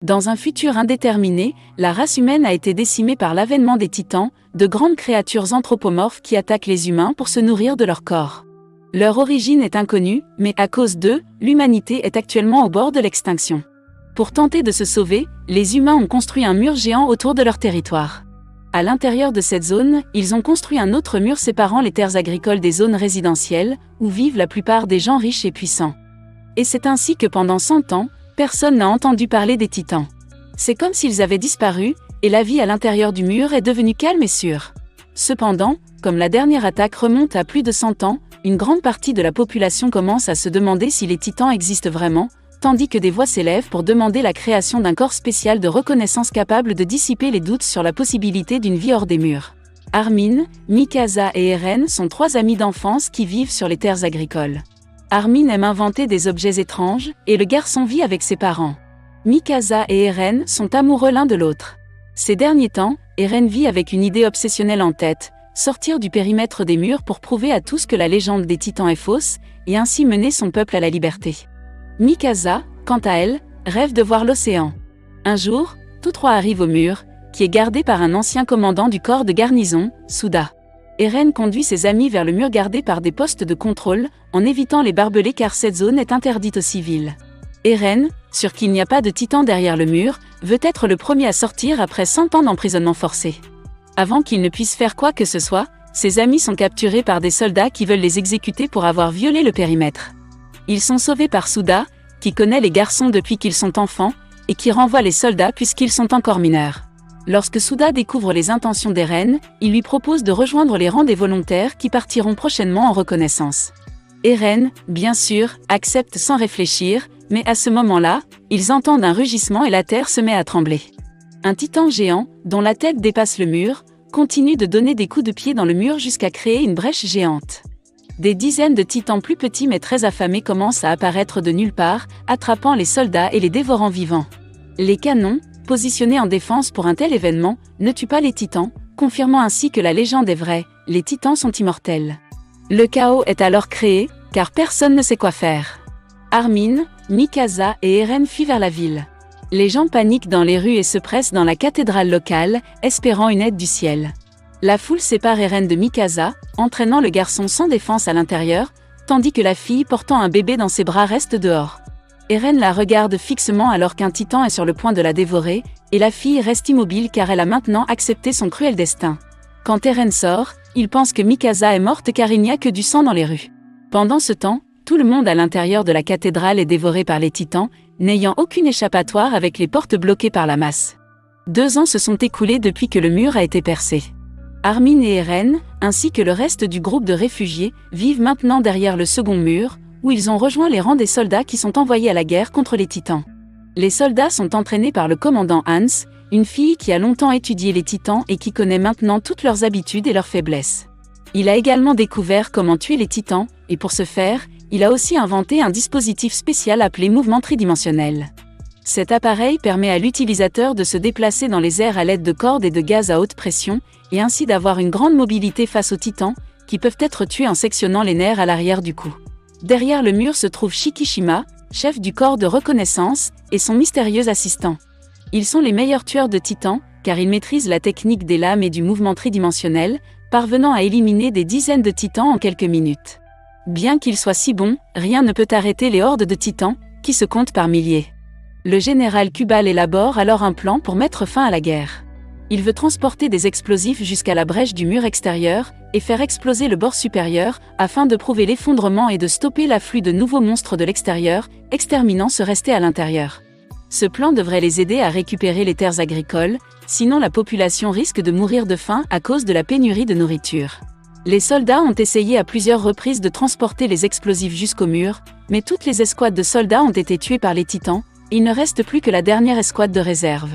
Dans un futur indéterminé, la race humaine a été décimée par l'avènement des titans, de grandes créatures anthropomorphes qui attaquent les humains pour se nourrir de leur corps. Leur origine est inconnue, mais à cause d'eux, l'humanité est actuellement au bord de l'extinction. Pour tenter de se sauver, les humains ont construit un mur géant autour de leur territoire. À l'intérieur de cette zone, ils ont construit un autre mur séparant les terres agricoles des zones résidentielles, où vivent la plupart des gens riches et puissants. Et c'est ainsi que pendant 100 ans, personne n'a entendu parler des titans. C'est comme s'ils avaient disparu, et la vie à l'intérieur du mur est devenue calme et sûre. Cependant, comme la dernière attaque remonte à plus de 100 ans, une grande partie de la population commence à se demander si les titans existent vraiment, tandis que des voix s'élèvent pour demander la création d'un corps spécial de reconnaissance capable de dissiper les doutes sur la possibilité d'une vie hors des murs. Armin, Mikasa et Eren sont 3 amis d'enfance qui vivent sur les terres agricoles. Armin aime inventer des objets étranges, et le garçon vit avec ses parents. Mikasa et Eren sont amoureux l'un de l'autre. Ces derniers temps, Eren vit avec une idée obsessionnelle en tête, sortir du périmètre des murs pour prouver à tous que la légende des titans est fausse, et ainsi mener son peuple à la liberté. Mikasa, quant à elle, rêve de voir l'océan. Un jour, tous 3 arrivent au mur, qui est gardé par un ancien commandant du corps de garnison, Suda. Eren conduit ses amis vers le mur gardé par des postes de contrôle, en évitant les barbelés car cette zone est interdite aux civils. Eren, sûr qu'il n'y a pas de titan derrière le mur, veut être le premier à sortir après 100 ans d'emprisonnement forcé. Avant qu'il ne puisse faire quoi que ce soit, ses amis sont capturés par des soldats qui veulent les exécuter pour avoir violé le périmètre. Ils sont sauvés par Suda, qui connaît les garçons depuis qu'ils sont enfants, et qui renvoie les soldats puisqu'ils sont encore mineurs. Lorsque Suda découvre les intentions d'Eren, il lui propose de rejoindre les rangs des volontaires qui partiront prochainement en reconnaissance. Eren, bien sûr, accepte sans réfléchir, mais à ce moment-là, ils entendent un rugissement et la terre se met à trembler. Un titan géant, dont la tête dépasse le mur, continue de donner des coups de pied dans le mur jusqu'à créer une brèche géante. Des dizaines de titans plus petits mais très affamés commencent à apparaître de nulle part, attrapant les soldats et les dévorant vivants. Les canons, positionnés en défense pour un tel événement, ne tuent pas les titans, confirmant ainsi que la légende est vraie, les titans sont immortels. Le chaos est alors créé, car personne ne sait quoi faire. Armin, Mikasa et Eren fuient vers la ville. Les gens paniquent dans les rues et se pressent dans la cathédrale locale, espérant une aide du ciel. La foule sépare Eren de Mikasa, entraînant le garçon sans défense à l'intérieur, tandis que la fille portant un bébé dans ses bras reste dehors. Eren la regarde fixement alors qu'un titan est sur le point de la dévorer, et la fille reste immobile car elle a maintenant accepté son cruel destin. Quand Eren sort, il pense que Mikasa est morte car il n'y a que du sang dans les rues. Pendant ce temps, tout le monde à l'intérieur de la cathédrale est dévoré par les titans, n'ayant aucune échappatoire avec les portes bloquées par la masse. 2 ans se sont écoulés depuis que le mur a été percé. Armin et Eren, ainsi que le reste du groupe de réfugiés, vivent maintenant derrière le second mur, où ils ont rejoint les rangs des soldats qui sont envoyés à la guerre contre les titans. Les soldats sont entraînés par le commandant Hans, une fille qui a longtemps étudié les titans et qui connaît maintenant toutes leurs habitudes et leurs faiblesses. Il a également découvert comment tuer les titans, et pour ce faire, il a aussi inventé un dispositif spécial appelé mouvement tridimensionnel. Cet appareil permet à l'utilisateur de se déplacer dans les airs à l'aide de cordes et de gaz à haute pression, et ainsi d'avoir une grande mobilité face aux titans, qui peuvent être tués en sectionnant les nerfs à l'arrière du cou. Derrière le mur se trouve Shikishima, chef du corps de reconnaissance, et son mystérieux assistant. Ils sont les meilleurs tueurs de titans, car ils maîtrisent la technique des lames et du mouvement tridimensionnel, parvenant à éliminer des dizaines de titans en quelques minutes. Bien qu'ils soient si bons, rien ne peut arrêter les hordes de titans, qui se comptent par milliers. Le général Kubal élabore alors un plan pour mettre fin à la guerre. Il veut transporter des explosifs jusqu'à la brèche du mur extérieur, et faire exploser le bord supérieur, afin de prouver l'effondrement et de stopper l'afflux de nouveaux monstres de l'extérieur, exterminant ceux restés à l'intérieur. Ce plan devrait les aider à récupérer les terres agricoles, sinon la population risque de mourir de faim à cause de la pénurie de nourriture. Les soldats ont essayé à plusieurs reprises de transporter les explosifs jusqu'au mur, mais toutes les escouades de soldats ont été tuées par les titans, et il ne reste plus que la dernière escouade de réserve.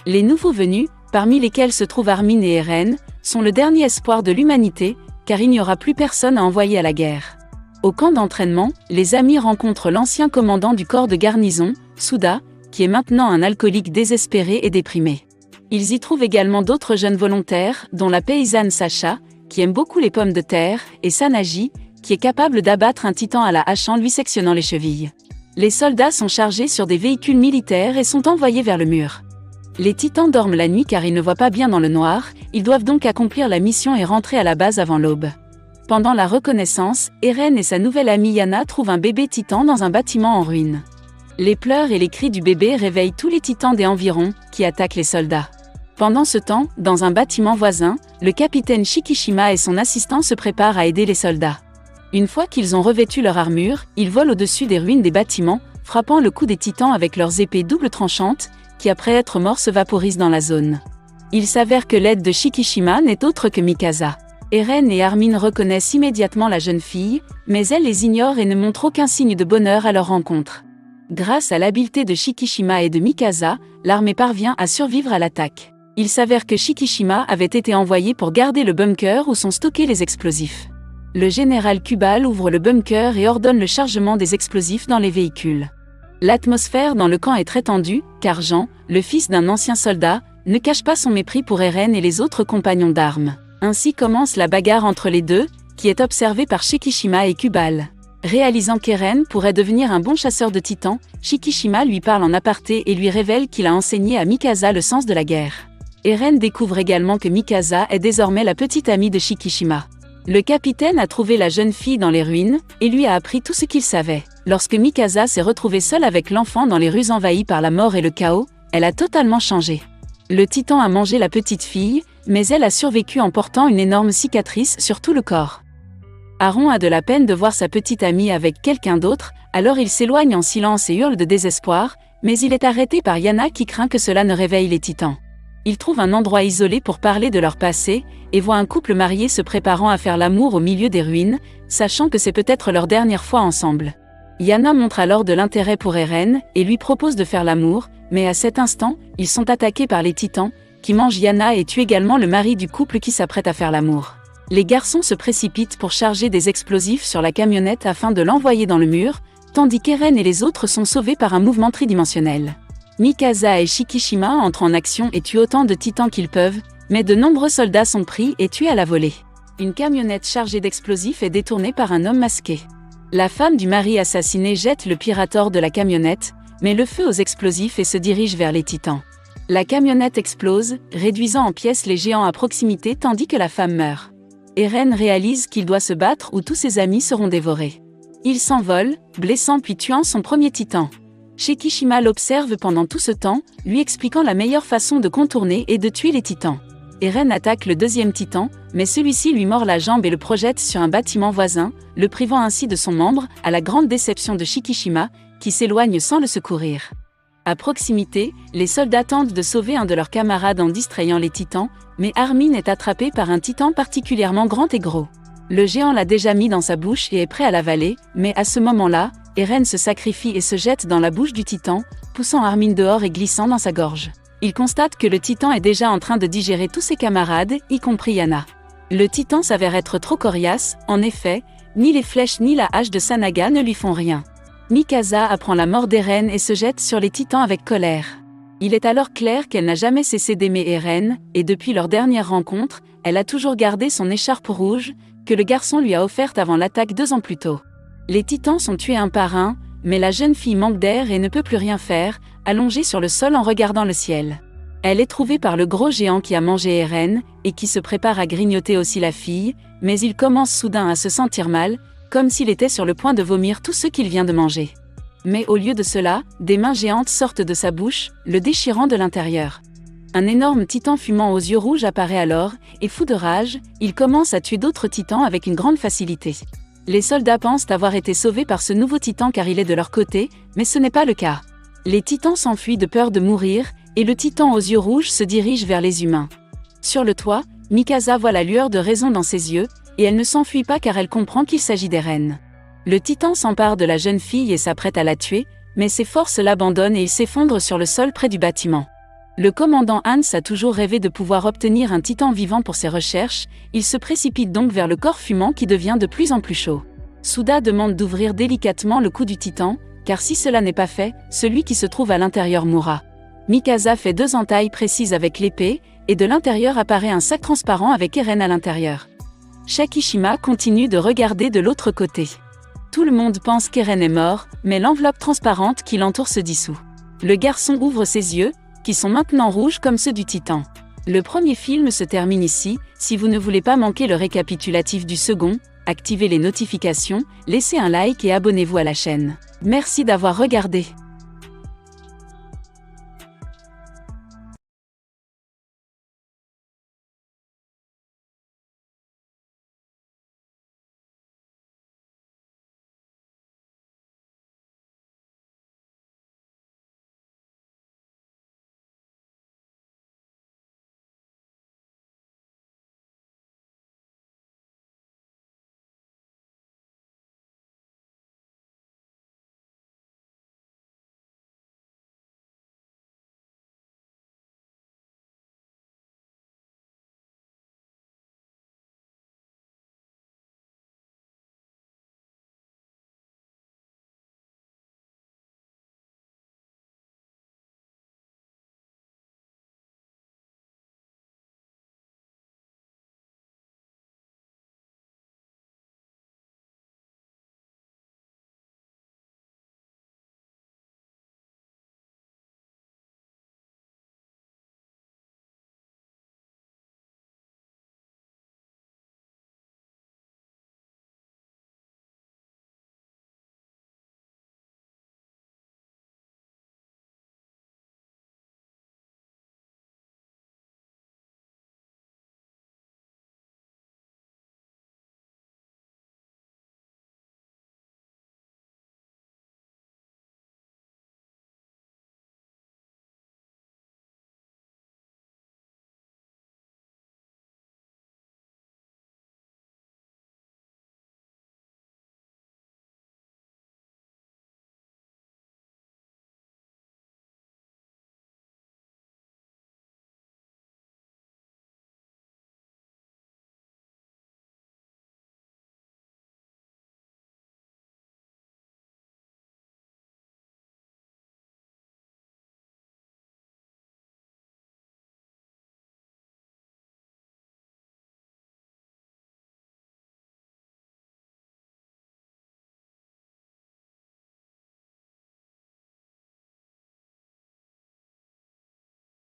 Les nouveaux venus, parmi lesquels se trouvent Armin et Eren, sont le dernier espoir de l'humanité, car il n'y aura plus personne à envoyer à la guerre. Au camp d'entraînement, les amis rencontrent l'ancien commandant du corps de garnison, Suda, qui est maintenant un alcoolique désespéré et déprimé. Ils y trouvent également d'autres jeunes volontaires, dont la paysanne Sacha, qui aime beaucoup les pommes de terre, et Sanagi, qui est capable d'abattre un titan à la hache en lui sectionnant les chevilles. Les soldats sont chargés sur des véhicules militaires et sont envoyés vers le mur. Les titans dorment la nuit car ils ne voient pas bien dans le noir, ils doivent donc accomplir la mission et rentrer à la base avant l'aube. Pendant la reconnaissance, Eren et sa nouvelle amie Yana trouvent un bébé titan dans un bâtiment en ruine. Les pleurs et les cris du bébé réveillent tous les titans des environs, qui attaquent les soldats. Pendant ce temps, dans un bâtiment voisin, le capitaine Shikishima et son assistant se préparent à aider les soldats. Une fois qu'ils ont revêtu leur armure, ils volent au-dessus des ruines des bâtiments, frappant le cou des titans avec leurs épées double tranchantes, qui après être morts se vaporisent dans la zone. Il s'avère que l'aide de Shikishima n'est autre que Mikasa. Eren et Armin reconnaissent immédiatement la jeune fille, mais elle les ignore et ne montre aucun signe de bonheur à leur rencontre. Grâce à l'habileté de Shikishima et de Mikasa, l'armée parvient à survivre à l'attaque. Il s'avère que Shikishima avait été envoyé pour garder le bunker où sont stockés les explosifs. Le général Kubal ouvre le bunker et ordonne le chargement des explosifs dans les véhicules. L'atmosphère dans le camp est très tendue, car Jean, le fils d'un ancien soldat, ne cache pas son mépris pour Eren et les autres compagnons d'armes. Ainsi commence la bagarre entre les deux, qui est observée par Shikishima et Kubal. Réalisant qu'Eren pourrait devenir un bon chasseur de titans, Shikishima lui parle en aparté et lui révèle qu'il a enseigné à Mikasa le sens de la guerre. Eren découvre également que Mikasa est désormais la petite amie de Shikishima. Le capitaine a trouvé la jeune fille dans les ruines et lui a appris tout ce qu'il savait. Lorsque Mikasa s'est retrouvée seule avec l'enfant dans les rues envahies par la mort et le chaos, elle a totalement changé. Le titan a mangé la petite fille, mais elle a survécu en portant une énorme cicatrice sur tout le corps. Aaron a de la peine de voir sa petite amie avec quelqu'un d'autre, alors il s'éloigne en silence et hurle de désespoir, mais il est arrêté par Yana qui craint que cela ne réveille les titans. Ils trouvent un endroit isolé pour parler de leur passé, et voient un couple marié se préparant à faire l'amour au milieu des ruines, sachant que c'est peut-être leur dernière fois ensemble. Yana montre alors de l'intérêt pour Eren, et lui propose de faire l'amour, mais à cet instant, ils sont attaqués par les titans, qui mangent Yana et tuent également le mari du couple qui s'apprête à faire l'amour. Les garçons se précipitent pour charger des explosifs sur la camionnette afin de l'envoyer dans le mur, tandis qu'Eren et les autres sont sauvés par un mouvement tridimensionnel. Mikasa et Shikishima entrent en action et tuent autant de titans qu'ils peuvent, mais de nombreux soldats sont pris et tués à la volée. Une camionnette chargée d'explosifs est détournée par un homme masqué. La femme du mari assassiné jette le pirator de la camionnette, met le feu aux explosifs et se dirige vers les titans. La camionnette explose, réduisant en pièces les géants à proximité tandis que la femme meurt. Eren réalise qu'il doit se battre ou tous ses amis seront dévorés. Il s'envole, blessant puis tuant son premier titan. Shikishima l'observe pendant tout ce temps, lui expliquant la meilleure façon de contourner et de tuer les titans. Eren attaque le deuxième titan, mais celui-ci lui mord la jambe et le projette sur un bâtiment voisin, le privant ainsi de son membre, à la grande déception de Shikishima, qui s'éloigne sans le secourir. À proximité, les soldats tentent de sauver un de leurs camarades en distrayant les titans, mais Armin est attrapé par un titan particulièrement grand et gros. Le géant l'a déjà mis dans sa bouche et est prêt à l'avaler, mais à ce moment-là, Eren se sacrifie et se jette dans la bouche du titan, poussant Armin dehors et glissant dans sa gorge. Il constate que le titan est déjà en train de digérer tous ses camarades, y compris Yana. Le titan s'avère être trop coriace, en effet, ni les flèches ni la hache de Sanaga ne lui font rien. Mikasa apprend la mort d'Eren et se jette sur les titans avec colère. Il est alors clair qu'elle n'a jamais cessé d'aimer Eren, et depuis leur dernière rencontre, elle a toujours gardé son écharpe rouge, que le garçon lui a offerte avant l'attaque 2 ans plus tôt. Les titans sont tués un par un, mais la jeune fille manque d'air et ne peut plus rien faire, allongée sur le sol en regardant le ciel. Elle est trouvée par le gros géant qui a mangé Eren, et qui se prépare à grignoter aussi la fille, mais il commence soudain à se sentir mal, comme s'il était sur le point de vomir tout ce qu'il vient de manger. Mais au lieu de cela, des mains géantes sortent de sa bouche, le déchirant de l'intérieur. Un énorme titan fumant aux yeux rouges apparaît alors, et fou de rage, il commence à tuer d'autres titans avec une grande facilité. Les soldats pensent avoir été sauvés par ce nouveau titan car il est de leur côté, mais ce n'est pas le cas. Les titans s'enfuient de peur de mourir, et le titan aux yeux rouges se dirige vers les humains. Sur le toit, Mikasa voit la lueur de raison dans ses yeux, et elle ne s'enfuit pas car elle comprend qu'il s'agit d'Eren. Le titan s'empare de la jeune fille et s'apprête à la tuer, mais ses forces l'abandonnent et il s'effondre sur le sol près du bâtiment. Le commandant Hans a toujours rêvé de pouvoir obtenir un titan vivant pour ses recherches, il se précipite donc vers le corps fumant qui devient de plus en plus chaud. Suda demande d'ouvrir délicatement le cou du titan, car si cela n'est pas fait, celui qui se trouve à l'intérieur mourra. Mikasa fait 2 entailles précises avec l'épée, et de l'intérieur apparaît un sac transparent avec Eren à l'intérieur. Shikishima continue de regarder de l'autre côté. Tout le monde pense qu'Eren est mort, mais l'enveloppe transparente qui l'entoure se dissout. Le garçon ouvre ses yeux, qui sont maintenant rouges comme ceux du Titan. Le premier film se termine ici. Si vous ne voulez pas manquer le récapitulatif du second, activez les notifications, laissez un like et abonnez-vous à la chaîne. Merci d'avoir regardé.